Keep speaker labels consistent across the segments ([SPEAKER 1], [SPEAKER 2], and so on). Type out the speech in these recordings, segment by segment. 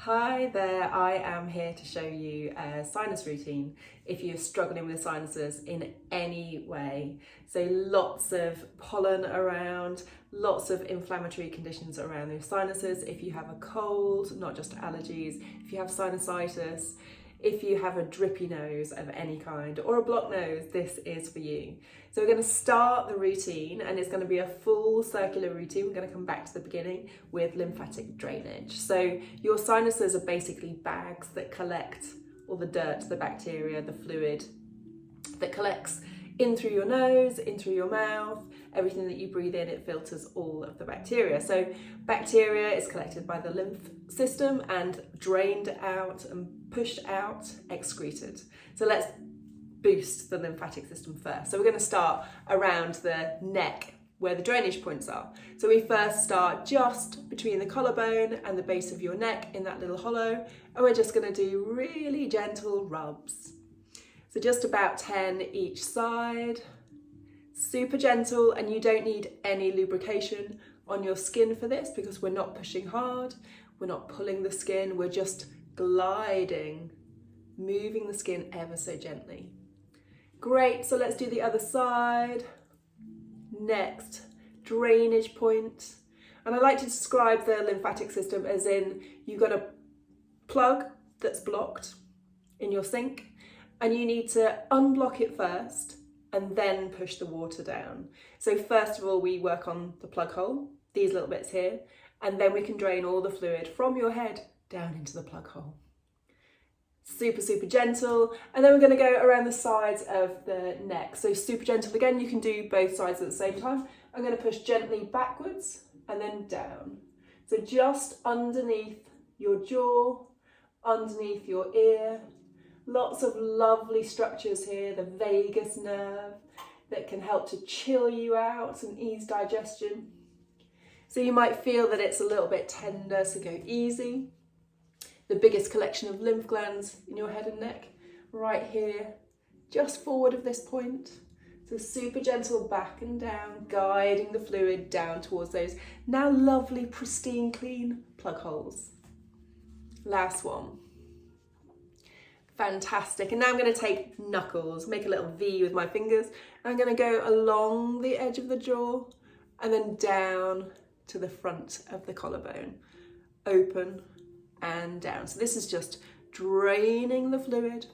[SPEAKER 1] Hi there, I am here to show you a sinus routine if you're struggling with sinuses in any way. So lots of pollen around, lots of inflammatory conditions around your sinuses. If you have a cold, not just allergies, if you have sinusitis, if you have a drippy nose of any kind or a blocked nose, this is for you. So we're going to start the routine and it's going to be a full circular routine. We're going to come back to the beginning with lymphatic drainage. So your sinuses are basically bags that collect all the dirt, the bacteria, the fluid that collects in through your nose, in through your mouth. Everything that you breathe in, it filters all of the bacteria. So bacteria is collected by the lymph system and drained out and pushed out, excreted. So let's boost the lymphatic system first. So we're going to start around the neck where the drainage points are. So we first start just between the collarbone and the base of your neck in that little hollow, and we're just going to do really gentle rubs. So just about 10 each side, super gentle, and you don't need any lubrication on your skin for this because we're not pushing hard, we're not pulling the skin, we're just gliding, moving the skin ever so gently. Great, so let's do the other side. Next, drainage point. And I like to describe the lymphatic system as in you've got a plug that's blocked in your sink and you need to unblock it first and then push the water down. So first of all, we work on the plug hole, these little bits here, and then we can drain all the fluid from your head down into the plug hole. Super, super gentle. And then we're going to go around the sides of the neck. So super gentle again, you can do both sides at the same time. I'm going to push gently backwards and then down. So just underneath your jaw, underneath your ear. Lots of lovely structures here, the vagus nerve that can help to chill you out and ease digestion. So you might feel that it's a little bit tender, so go easy. The biggest collection of lymph glands in your head and neck, right here, just forward of this point. So super gentle back and down, guiding the fluid down towards those now lovely, pristine, clean plug holes. Last one. Fantastic. And now I'm going to take knuckles, make a little V with my fingers. I'm going to go along the edge of the jaw and then down to the front of the collarbone. Open and down. So this is just draining the fluid.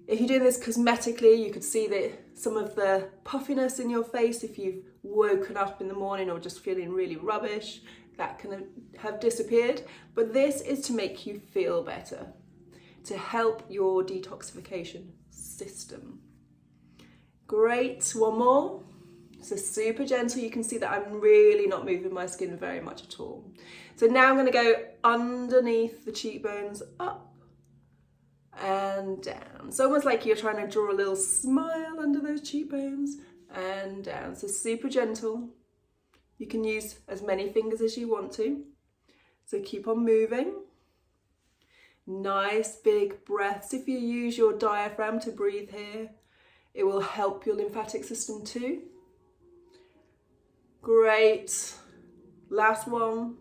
[SPEAKER 1] If you're doing this cosmetically, you could see that some of the puffiness in your face, if you've woken up in the morning or just feeling really rubbish, that can have disappeared. But this is to make you feel better, to help your detoxification system. Great, one more. So super gentle, you can see that I'm really not moving my skin very much at all. So now I'm going to go underneath the cheekbones, up and down. It's almost like you're trying to draw a little smile under those cheekbones and down. So super gentle. You can use as many fingers as you want to. So keep on moving. Nice big breaths. If you use your diaphragm to breathe here, it will help your lymphatic system too. Great. Last one.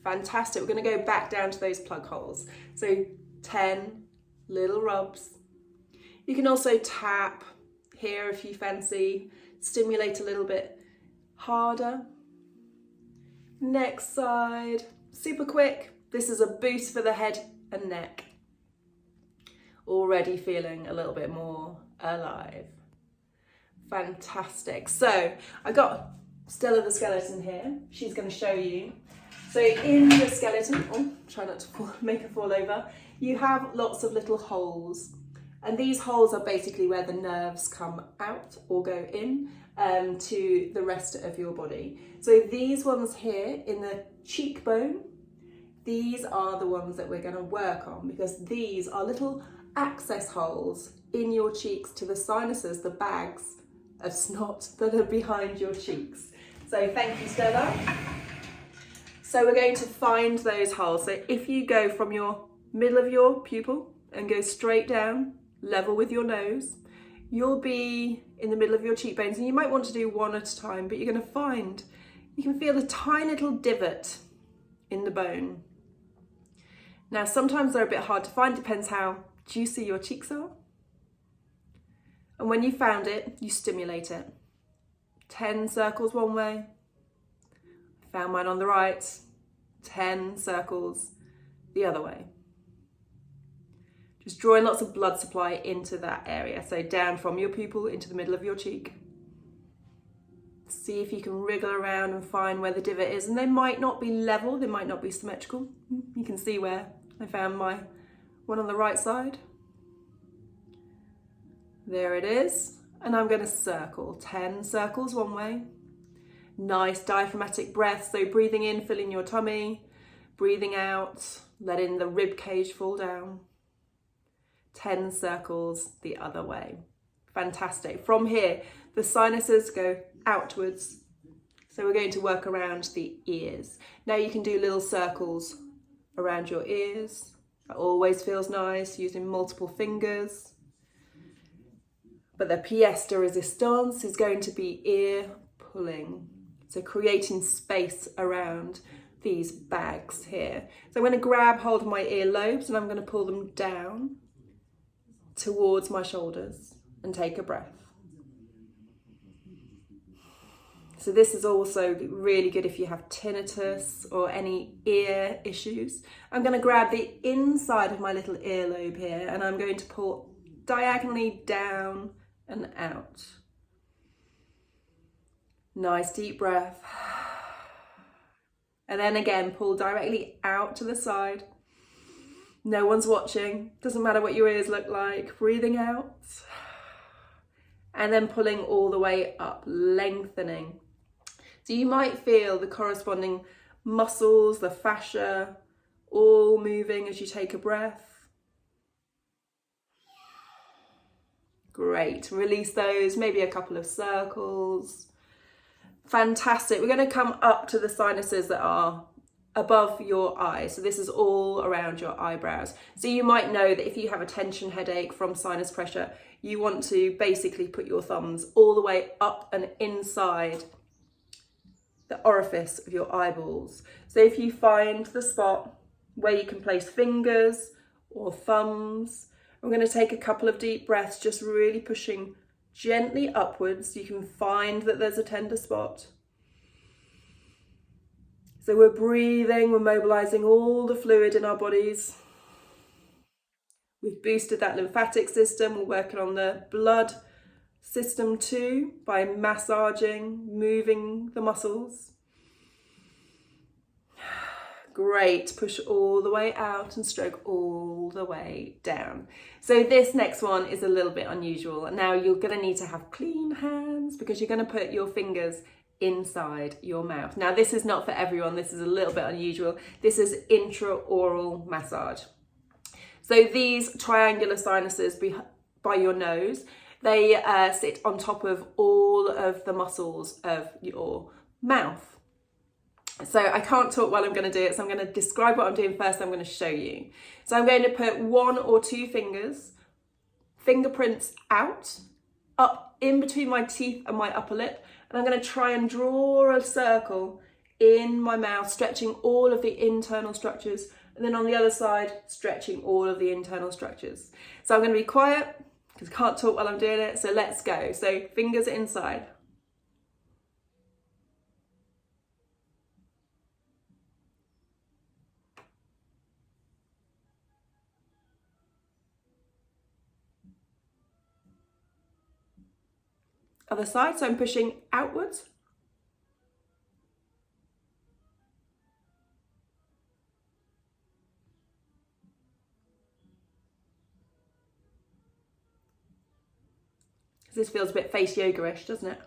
[SPEAKER 1] Fantastic. We're going to go back down to those plug holes. So 10 little rubs. You can also tap here if you fancy, stimulate a little bit harder. Next side, super quick. This is a boost for the head and neck. Already feeling a little bit more alive. Fantastic. So I got Stella the skeleton here. She's going to show you. So in the skeleton, try not to make her fall over, you have lots of little holes. And these holes are basically where the nerves come out or go in to the rest of your body. So these ones here in the cheekbone, these are the ones that we're going to work on because these are little access holes in your cheeks to the sinuses, the bags of snot that are behind your cheeks. So thank you, Stella. So we're going to find those holes. So if you go from your middle of your pupil and go straight down, level with your nose, you'll be in the middle of your cheekbones, and you might want to do one at a time, but you're going to find, you can feel a tiny little divot in the bone. Now, sometimes they're a bit hard to find, depends how juicy your cheeks are. And when you found it, you stimulate it. 10 circles one way. Found mine on the right. 10 circles the other way. Just drawing lots of blood supply into that area. So down from your pupil into the middle of your cheek. See if you can wriggle around and find where the divot is. And they might not be level, they might not be symmetrical. You can see where I found my one on the right side. There it is. And I'm going to circle 10 circles one way. Nice diaphragmatic breath. So breathing in, filling your tummy. Breathing out, letting the rib cage fall down. 10 circles the other way. Fantastic. From here, the sinuses go outwards. So we're going to work around the ears. Now you can do little circles around your ears. That always feels nice, using multiple fingers. But the pièce de résistance is going to be ear pulling. So creating space around these bags here. So I'm going to grab hold of my earlobes and I'm going to pull them down towards my shoulders and take a breath. So this is also really good if you have tinnitus or any ear issues. I'm going to grab the inside of my little earlobe here and I'm going to pull diagonally down and out. Nice deep breath. And then again, pull directly out to the side. No one's watching. Doesn't matter what your ears look like. Breathing out. And then pulling all the way up, lengthening. So you might feel the corresponding muscles, the fascia, all moving as you take a breath. Great. Release those, maybe a couple of circles. Fantastic. We're going to come up to the sinuses that are above your eyes. So this is all around your eyebrows. So you might know that if you have a tension headache from sinus pressure, you want to basically put your thumbs all the way up and inside the orifice of your eyeballs. So if you find the spot where you can place fingers or thumbs, we're going to take a couple of deep breaths, just really pushing gently upwards. You can find that there's a tender spot. So we're breathing, we're mobilizing all the fluid in our bodies. We've boosted that lymphatic system. We're working on the blood system too by massaging, moving the muscles. Great. Push all the way out and stroke all the way down. So this next one is a little bit unusual. Now you're going to need to have clean hands because you're going to put your fingers inside your mouth. Now this is not for everyone. This is a little bit unusual. This is intraoral massage. So these triangular sinuses by your nose, they sit on top of all of the muscles of your mouth. So I can't talk while I'm going to do it, so I'm going to describe what I'm doing first, I'm going to show you. So I'm going to put 1 or 2 fingers, fingerprints out, up in between my teeth and my upper lip, and I'm going to try and draw a circle in my mouth, stretching all of the internal structures, and then on the other side, stretching all of the internal structures. So I'm going to be quiet, because I can't talk while I'm doing it, so let's go. So fingers inside. Other side, so I'm pushing outwards. This feels a bit face yoga-ish, doesn't it?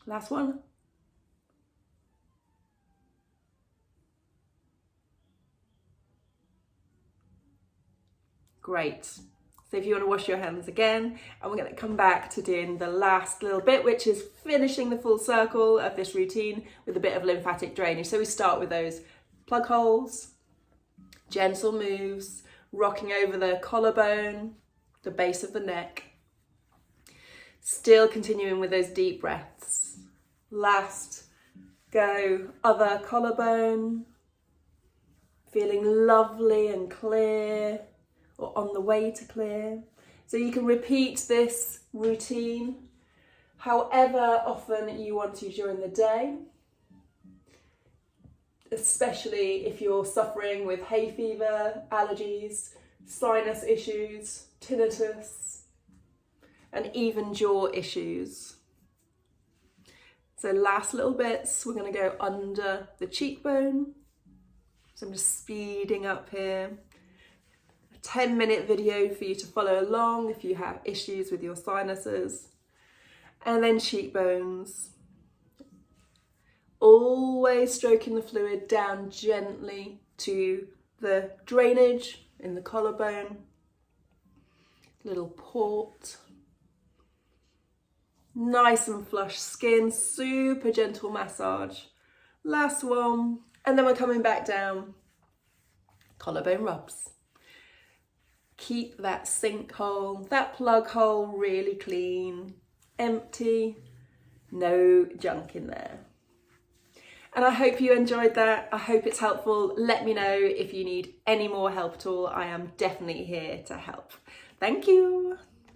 [SPEAKER 1] Last one. Great. So if you want to wash your hands again, and we're going to come back to doing the last little bit, which is finishing the full circle of this routine with a bit of lymphatic drainage. So we start with those plug holes, gentle moves, rocking over the collarbone, the base of the neck. Still continuing with those deep breaths. Last, go other collarbone. Feeling lovely and clear, or on the way to clear. So you can repeat this routine however often you want to during the day, especially if you're suffering with hay fever, allergies, sinus issues, tinnitus, and even jaw issues. So last little bits, we're going to go under the cheekbone. So I'm just speeding up here. A 10-minute video for you to follow along if you have issues with your sinuses. And then cheekbones. Always stroking the fluid down gently to the drainage in the collarbone. Little port. Nice and flush skin, super gentle massage. Last one. And then we're coming back down, collarbone rubs. Keep that sinkhole, that plug hole really clean, empty, no junk in there. And I hope you enjoyed that. I hope it's helpful. Let me know if you need any more help at all. I am definitely here to help. Thank you.